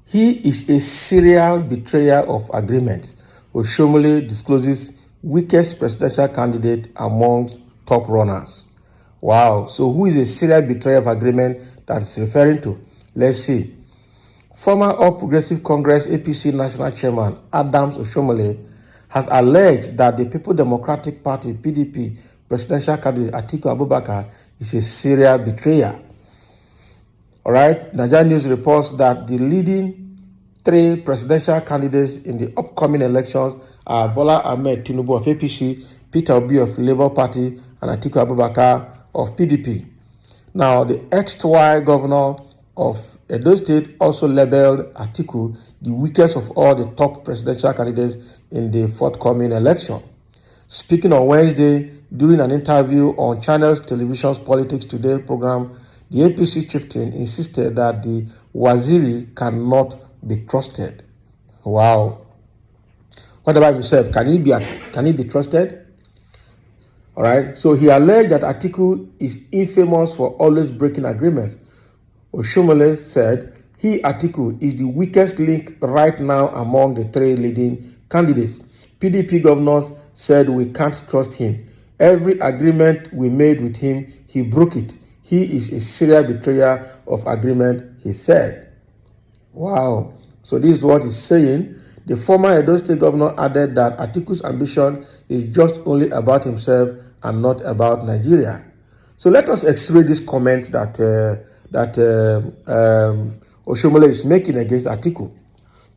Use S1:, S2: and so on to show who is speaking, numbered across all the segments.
S1: He is a serial betrayer of agreements. Oshiomhole discloses weakest presidential candidate among top runners. Wow. So who is a serial betrayer of agreement that is referring to? Let's see. Former All Progressive Congress APC National Chairman Adams Oshiomhole has alleged that the People Democratic Party PDP presidential candidate Atiku Abubakar is a serial betrayer. All right. Nigerian News reports that the leading three presidential candidates in the upcoming elections are Bola Ahmed Tinubu of APC, Peter Obi of Labour Party, and Atiku Abubakar of PDP. Now, the ex-Y governor of Edo State also labeled Atiku the weakest of all the top presidential candidates in the forthcoming election. Speaking on Wednesday during an interview on Channels Television's Politics Today program, the APC chieftain insisted that the Waziri cannot be trusted. Wow. What about himself? Can he be trusted? All right. So he alleged that Atiku is infamous for always breaking agreements. Oshiomhole said he, Atiku, is the weakest link right now among the three leading candidates. PDP governors said we can't trust him. Every agreement we made with him, he broke it. He is a serial betrayer of agreement, he said. Wow. So this is what he's saying. The former Edo State governor added that Atiku's ambition is just only about himself and not about Nigeria. So let us x-ray this comment that Oshiomhole is making against Atiku.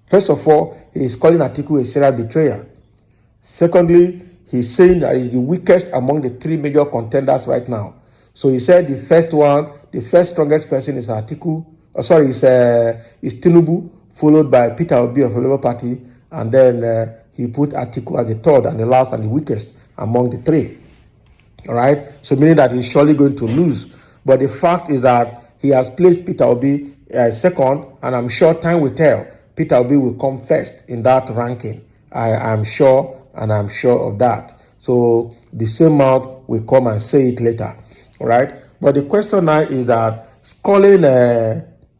S1: First of all, he is calling Atiku a serial betrayer. Secondly, he's saying that he's the weakest among the three major contenders right now. So he said the first strongest person is Atiku. Is Tinubu, followed by Peter Obi of the Labour Party, and then he put Atiku as the third and the last and the weakest among the three. All right, so meaning that he's surely going to lose. But the fact is that he has placed Peter Obi second, and I'm sure time will tell. Peter Obi will come first in that ranking. I'm sure, and I'm sure of that. So the same mouth will come and say it later. All right, but the question now is that calling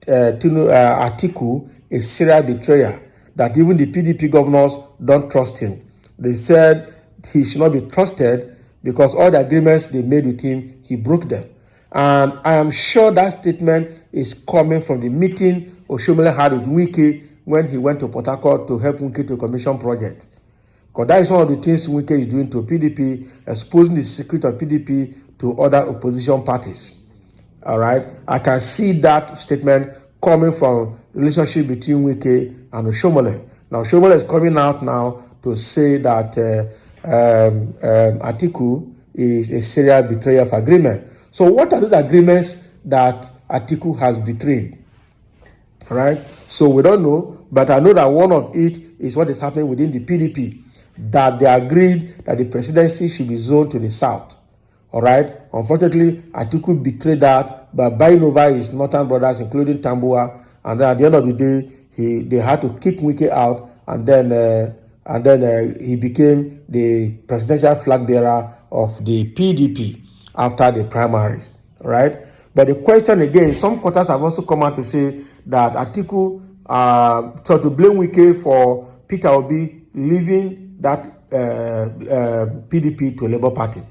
S1: Atiku a serial betrayer, that even the PDP governors don't trust him. They said he should not be trusted because all the agreements they made with him, he broke them. And I am sure that statement is coming from the meeting Oshiomhole had with Wike when he went to Port Harcourt to help Wike to commission project. Because that is one of the things Wike is doing to PDP, exposing the secret of PDP to other opposition parties. All right, I can see that statement coming from the relationship between Wike and Oshiomhole. Now, Oshiomhole is coming out now to say that Atiku is a serial betrayer of agreement. So, what are those agreements that Atiku has betrayed? All right, so we don't know, but I know that one of it is what is happening within the PDP, that they agreed that the presidency should be zoned to the south. All right. Unfortunately, Atiku betrayed that by buying over his northern brothers, including Tambuwa, and then at the end of the day, they had to kick Wike out, and then he became the presidential flag bearer of the PDP after the primaries. All right. But the question again, some quarters have also come out to say that Atiku tried to blame Wike for Peter Obi leaving that PDP to Labour Party.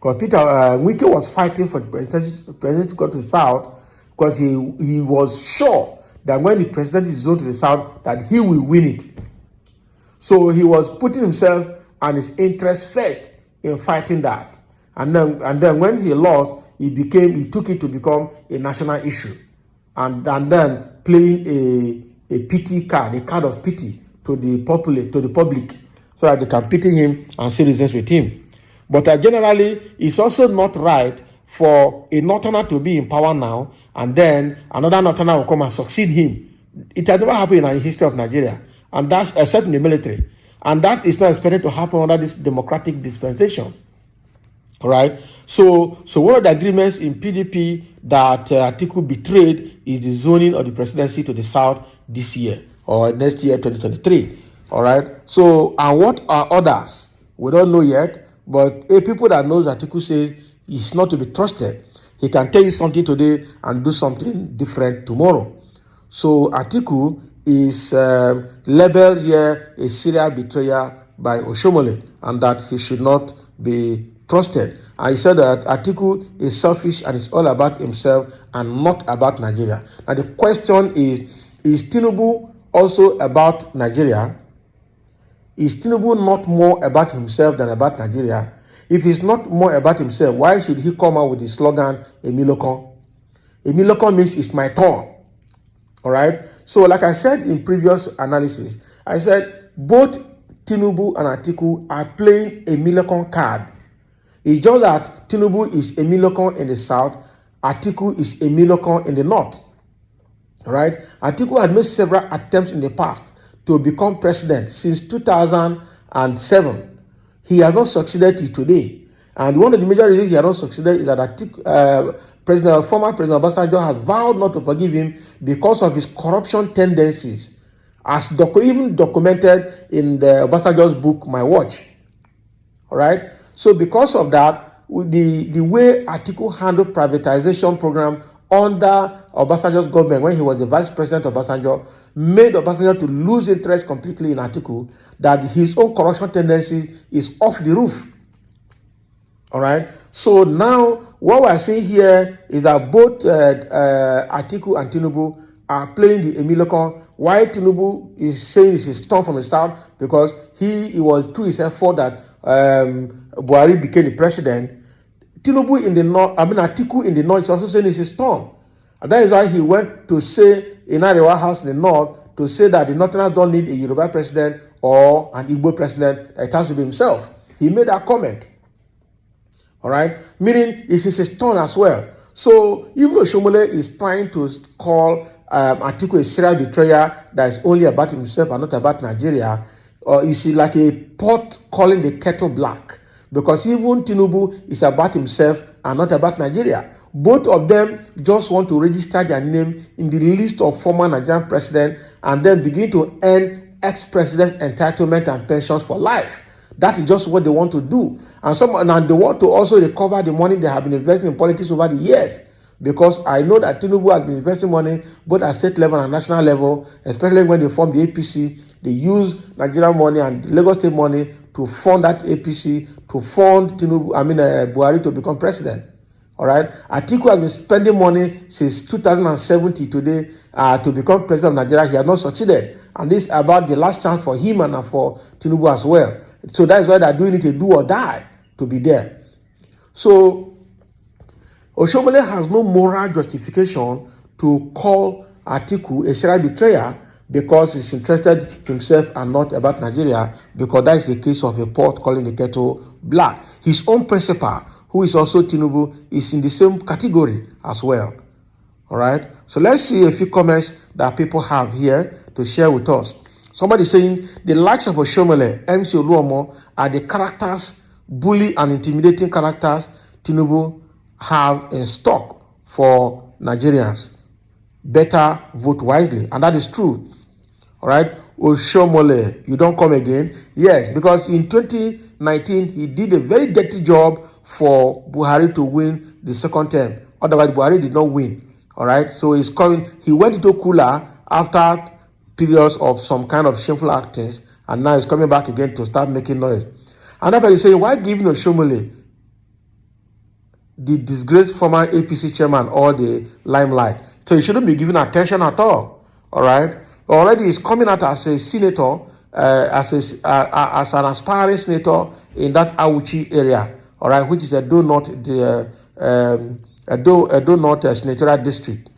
S1: Because Wike was fighting for the presidency to go to the south because he was sure that when the presidency is zoned to the south, that he will win it. So he was putting himself and his interest first in fighting that. And then when he lost, he took it to become a national issue. And then playing a pity card, a card of pity to the public, so that they can pity him and citizens with him. But generally, it's also not right for a northerner to be in power now, and then another northerner will come and succeed him. It has never happened in the history of Nigeria, and that's except in the military. And that is not expected to happen under this democratic dispensation. All right. So one of the agreements in PDP that Atiku betrayed is the zoning of the presidency to the south this year or next year, 2023. All right. So, and what are others? We don't know yet. But people that knows Atiku says is not to be trusted. He can tell you something today and do something different tomorrow. So Atiku is labeled here a serial betrayer by Oshiomhole, and that he should not be trusted. And he said that Atiku is selfish and it's all about himself and not about Nigeria. Now the question is Tinubu also about Nigeria? Is Tinubu not more about himself than about Nigeria? If he's not more about himself, why should he come out with the slogan, Emilokon? Emilokon means it's my turn. All right? So like I said in previous analysis, I said both Tinubu and Atiku are playing Emilokon card. It's just that Tinubu is Emilokon in the south, Atiku is Emilokon in the north. All right? Atiku had made several attempts in the past to become president since 2007. He has not succeeded till today. And one of the major reasons he has not succeeded is that former President Obasanjo has vowed not to forgive him because of his corruption tendencies, as even documented in the Obasanjo's book, My Watch. All right? So because of that, the way Atiku handled privatization program under Obasanjo's government when he was the vice president of Obasanjo made Obasanjo to lose interest completely in Atiku, that his own corruption tendency is off the roof. All right. So now what we're seeing here is that both Atiku and Tinubu are playing the Emilokon. Why Tinubu is saying it's his turn from the start, because he was through his effort that Buhari became the president. Tinubu in the north, Atiku in the north is also saying it's his turn. And that is why he went to say in Arewa House in the north to say that the Northerners don't need a Yoruba president or an Igbo president, it has to be himself. He made that comment. All right? Meaning it is his turn as well. So even though Oshiomhole is trying to call Atiku a serial betrayer that is only about himself and not about Nigeria, is like a pot calling the kettle black. Because even Tinubu is about himself and not about Nigeria. Both of them just want to register their name in the list of former Nigerian presidents and then begin to earn ex-president entitlement and pensions for life. That is just what they want to do. And they want to also recover the money they have been investing in politics over the years. Because I know that Tinubu has been investing money both at state level and national level, especially when they formed the APC. They use Nigerian money and Lagos state money to fund that APC, to fund Buhari to become president. All right. Atiku has been spending money since 2070 today to become president of Nigeria. He has not succeeded. And this is about the last chance for him and for Tinubu as well. So that is why they're doing it a do or die to be there. So Oshiomhole has no moral justification to call Atiku a serial betrayer because he's interested himself and not about Nigeria, because that is the case of a pot calling the kettle black. His own principal, who is also Tinubu, is in the same category as well. All right? So let's see a few comments that people have here to share with us. Somebody saying the likes of Oshiomhole, MC Oluomo are the characters, bully and intimidating characters Tinubu have in stock for Nigerians. Better vote wisely. And that is true. All right? Oshiomhole, you don't come again. Yes, because in 2019, he did a very dirty job for Buhari to win the second term. Otherwise, Buhari did not win. All right? So he's coming. He went into cooler after periods of some kind of shameful actions, and now he's coming back again to start making noise. And that's why you say, why giving Oshiomhole, the disgraced former APC chairman, all the limelight? So he shouldn't be given attention at all. All right? Already he's coming out as a senator, as an aspiring senator in that Auchi area, all right, which is a do not senatorial district.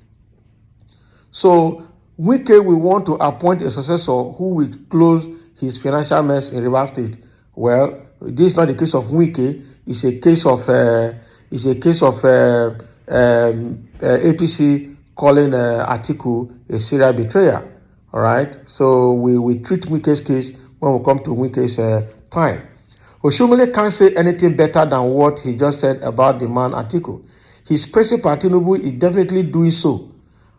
S1: So Wike will want to appoint a successor who will close his financial mess in Rivers State. Well, this is not the case of Wike. It's a case of APC calling Atiku a serial betrayer. All right. So we treat Wike's case when we come to Wike's time. Oshiomhole can't say anything better than what he just said about the man Atiku. His principal Tinubu is definitely doing so.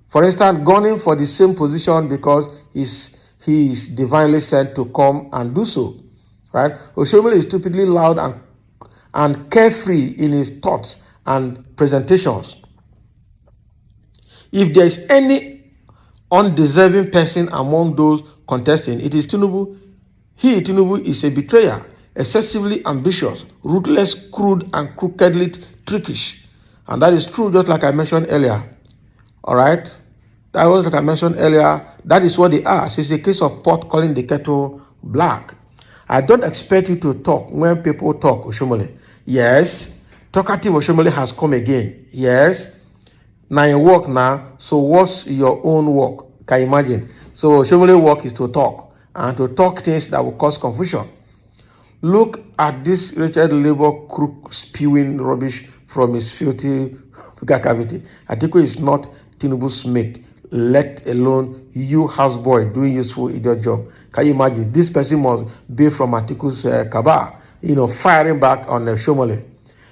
S1: For instance, gunning for the same position because he is divinely sent to come and do so. Right? Oshiomhole is stupidly loud and carefree in his thoughts and presentations. If there is any undeserving person among those contesting, it is Tinubu. Tinubu, is a betrayer, excessively ambitious, ruthless, crude, and crookedly trickish. And that is true, just like I mentioned earlier. All right? That was like I mentioned earlier. That is what they are. So it's a case of pot calling the kettle black. I don't expect you to talk when people talk, Oshiomhole. Yes, talkative Oshiomhole has come again. Yes. Now you work now, so what's your own work? Can you imagine? So Oshiomhole work is to talk, and to talk things that will cause confusion. Look at this wretched labor crook spewing rubbish from his filthy cavity. Atiku is not Tinubu's mate, let alone you houseboy doing useful idiot job. Can you imagine? This person must be from Atiku's cabal, firing back on Oshiomhole.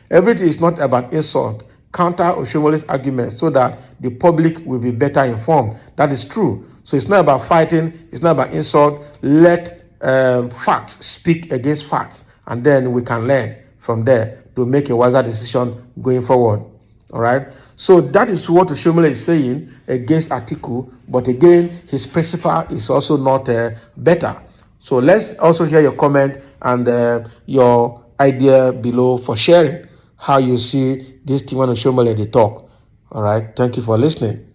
S1: Everything is not about insult. Counter Oshiomhole's argument so that the public will be better informed. That is true. So it's not about fighting. It's not about insult. Let facts speak against facts, and then we can learn from there to make a wiser decision going forward. All right. So that is what Oshiomhole is saying against Atiku. But again, his principle is also not better. So let's also hear your comment and your idea below for sharing how you see this thing when Oshiomhole they talk. All right. Thank you for listening.